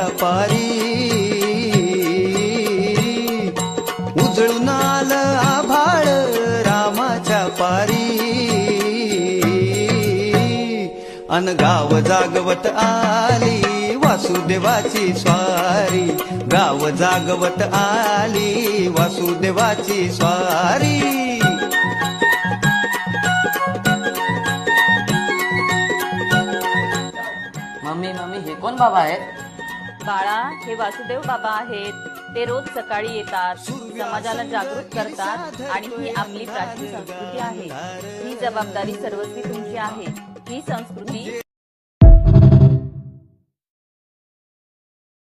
पारी उजळून आलं आभाळ रामाच्या पारी अन गाव जागवत आली वासुदेवाची स्वारी गाव जागवत आली वासुदेवाची स्वारी मम्मी मम्मी हे कोण बाबा आहेत? बाळा, हे वासुदेव बाबा आहेत. ते रोज सकाळी येतात, समाजाला जागृत करतात आणि ही आपली प्राचीन संस्कृती आहे. ही जबाबदारी सर्वस्वी तुमची आहे. ही संस्कृती